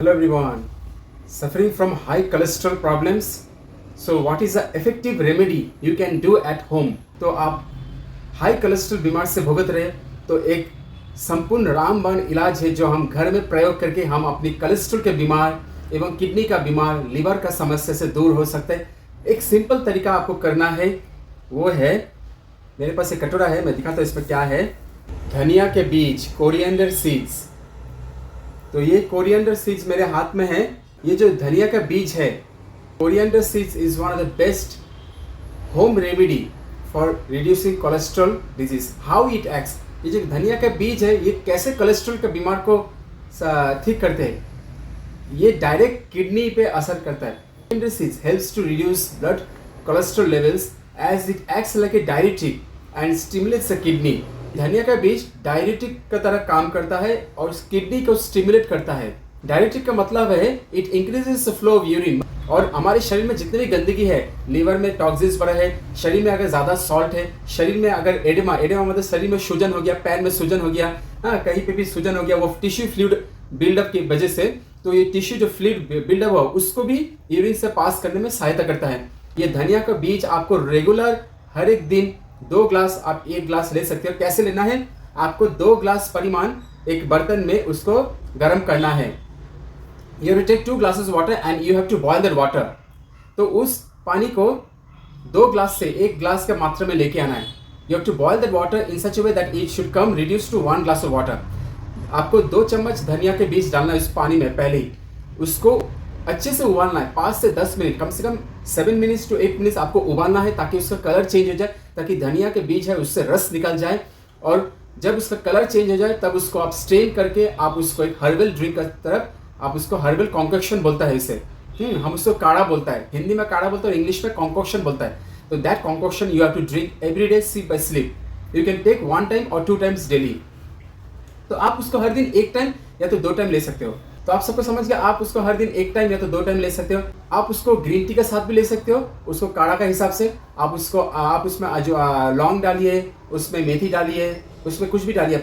Hello everyone, suffering from high cholesterol problems. So what is the effective remedy you can do at home? तो आप high cholesterol बीमार से भुगत रहे तो एक संपूर्ण रामबाण इलाज है जो हम घर में प्रयोग करके हम अपनी कोलेस्ट्रॉल के बीमार एवं किडनी का बीमार, लीवर का समस्या से दूर हो सकते हैं। एक सिंपल तरीका आपको करना है, वो है, मेरे पास एक कटोरा है, मैं दिखाता हूँ इसमें क्या है। धनिया के बीज, कोरिएंडर सीड्स। तो ये कोरिएंडर सीड्स मेरे हाथ में है। ये जो धनिया का बीज है, coriander seeds is one of the best home remedy for reducing cholesterol disease. How it acts, ये जो धनिया का बीज है ये कैसे कोलेस्ट्रॉल के बीमार को ठीक करते हैं, ये डायरेक्ट किडनी पे असर करता है। Coriander seeds helps to reduce blood cholesterol levels as it acts like a diuretic and stimulates the kidney. धनिया का बीज डायरेटिक का तरह काम करता है और किडनी को स्टिमुलेट करता है। डायरेटिक का मतलब है it increases the flow of urine. और हमारे शरीर में जितनी भी गंदगी है, लीवर में टॉक्सिन्स बढ़ा है, शरीर में अगर ज़्यादा सॉल्ट है, शरीर में अगर एडेमा मतलब शरीर में सूजन हो गया, पैर में सूजन हो गया, हाँ कहीं पे भी सूजन हो गया, वो टिश्यू फ्लूइड बिल्डअप की वजह से, तो ये टिश्यू जो फ्लूइड बिल्डअप हो उसको भी यूरिन से पास करने में सहायता करता है। ये धनिया का बीज आपको रेगुलर हर एक दिन 2 ग्लास, आप 1 ग्लास ले सकते हो। कैसे लेना है, आपको 2 ग्लास परिमाण एक बर्तन में उसको गर्म करना है। You have to take 2 glasses water and you have to boil that water। तो उस पानी को 2 ग्लास से 1 ग्लास के मात्रा में लेके आना है। You have to boil that water in such a way that it should come reduced to 1 glass of water। आपको 2 चम्मच धनिया के बीज डालना है उस पानी में पहले ही। उसको अच्छे से उबालना है 5 से 10 मिनट, कम से कम 7 मिनट्स टू 8 मिनट्स आपको उबालना है, ताकि उसका कलर चेंज हो जाए, ताकि धनिया के बीज है उससे रस निकल जाए। और जब उसका कलर चेंज हो जाए तब उसको आप स्ट्रेन करके आप उसको एक हर्बल ड्रिंक की तरफ, आप उसको हर्बल कॉन्कोक्शन बोलता है इसे, हम उसको काढ़ा बोलता है, हिंदी में काढ़ा बोलते हैं, इंग्लिश में कॉन्कोक्शन बोलता है। तो that concoction you have to drink every day, sip by slip. You can take 1 time और 2 टाइम्स डेली। तो आप उसको हर दिन 1 टाइम या तो 2 टाइम ले सकते हो। तो आप सबको समझ गया, आप उसको हर दिन 1 टाइम या तो 2 टाइम ले सकते हो। आप उसको ग्रीन टी के साथ भी ले सकते हो, उसको काढ़ा का हिसाब से। आप उसमें जो लौंग डालिए, उसमें मेथी डालिए, उसमें कुछ भी डालिए,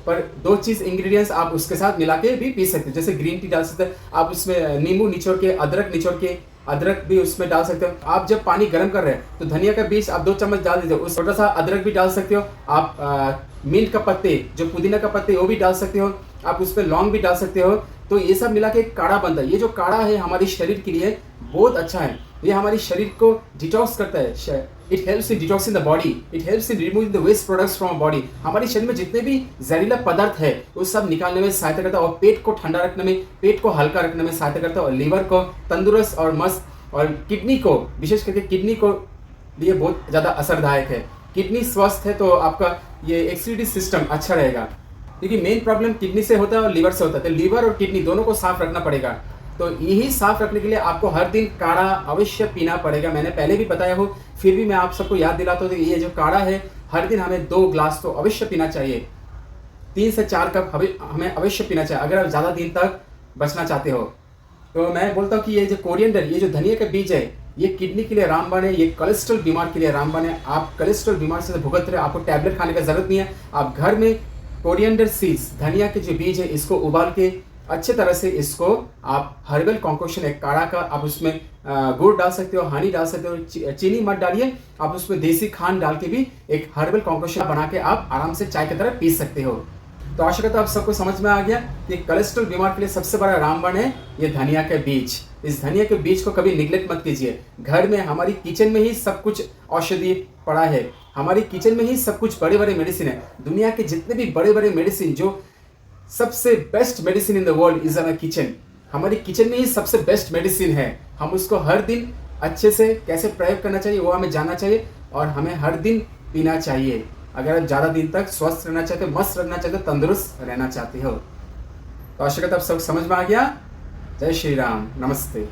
पर 2 चीज़ इंग्रेडिएंट्स आप उसके साथ मिला के भी पी सकते हो। जैसे ग्रीन टी डाल सकते हैं आप, उसमें नींबू निचोड़ के, अदरक निचोड़ के, अदरक भी उसमें डाल सकते हो। आप जब पानी गर्म कर रहे हैं तो धनिया का बीज आप 2 चम्मच डाल दीजिए, उस छोटा सा अदरक भी डाल सकते हो आप। मिंट का पत्ते, जो पुदीना का पत्ते, वो भी डाल सकते हो आप, उस पर लौंग भी डाल सकते हो। तो ये सब मिला के एक काढ़ा बनता है। ये जो काढ़ा है हमारे शरीर के लिए बहुत अच्छा है। ये हमारे शरीर को डिटॉक्स करता है। It helps in detoxing the body, it helps in removing the waste products from body. हमारे शरीर में जितने भी जहरीला पदार्थ है वो सब निकालने में सहायता करता है, और पेट को ठंडा रखने में, पेट को हल्का रखने में सहायता करता है, और लीवर को तंदुरुस्त और मस्त, और किडनी को, विशेष करके किडनी को लिए बहुत ज़्यादा असरदायक है। किडनी स्वस्थ है तो आपका ये एक्सीडिटी सिस्टम अच्छा रहेगा, क्योंकि मेन प्रॉब्लम किडनी से होता है और लीवर से होता है। तो लीवर और किडनी दोनों को साफ रखना पड़ेगा। तो यही साफ रखने के लिए आपको हर दिन काढ़ा अवश्य पीना पड़ेगा। मैंने पहले भी बताया हो, फिर भी मैं आप सबको याद दिलाता हूँ कि ये जो काढ़ा है हर दिन हमें 2 ग्लास तो अवश्य पीना चाहिए। 3 से 4 कप हमें अवश्य पीना चाहिए अगर आप ज़्यादा दिन तक बचना चाहते हो। तो मैं बोलता हूँ कि ये जो कोरिएंडर, ये जो धनिया का बीज है, ये किडनी के लिए रामबाण है, ये कोलेस्ट्रॉल बीमार के लिए रामबाण है। आप कोलेस्ट्रॉल बीमार से भुगत रहे, आपको टैबलेट खाने का जरूरत नहीं है। आप घर में कोरिएंडर सीड्स, धनिया के जो बीज है, इसको उबाल के अच्छे तरह से इसको आप हर्बल कॉन्कोक्शन, एक काढ़ा का, आप उसमें गुड़ डाल सकते हो, हनी डाल सकते हो, चीनी मत डालिए, आप उसमें देसी खांड डाल के भी एक हर्बल कॉन्कोक्शन बना के आप आराम से चाय की तरह पी सकते हो। तो आशा करता हूँ आप सबको समझ में आ गया कि कोलेस्ट्रॉल बीमार के लिए सबसे बड़ा रामबाण है ये धनिया के बीज। इस धनिया के बीज को कभी निगलेक्ट मत कीजिए। घर में, हमारी किचन में ही सब कुछ औषधि पड़ा है, हमारी किचन में ही सब कुछ बड़े बड़े मेडिसिन है। दुनिया के जितने भी बड़े बड़े मेडिसिन, जो सबसे best medicine in the world is our kitchen. हमारी किचन में ही सबसे बेस्ट मेडिसिन है। हम उसको हर दिन अच्छे से कैसे प्रयोग करना चाहिए वो हमें जानना चाहिए, और हमें हर दिन पीना चाहिए। अगर आप ज़्यादा दिन तक स्वस्थ रहना चाहते हो, मस्त रहना चाहते हो, तंदुरुस्त रहना चाहते हो। तो आशा करता आप सब समझ में आ गया। जय श्री राम, नमस्ते।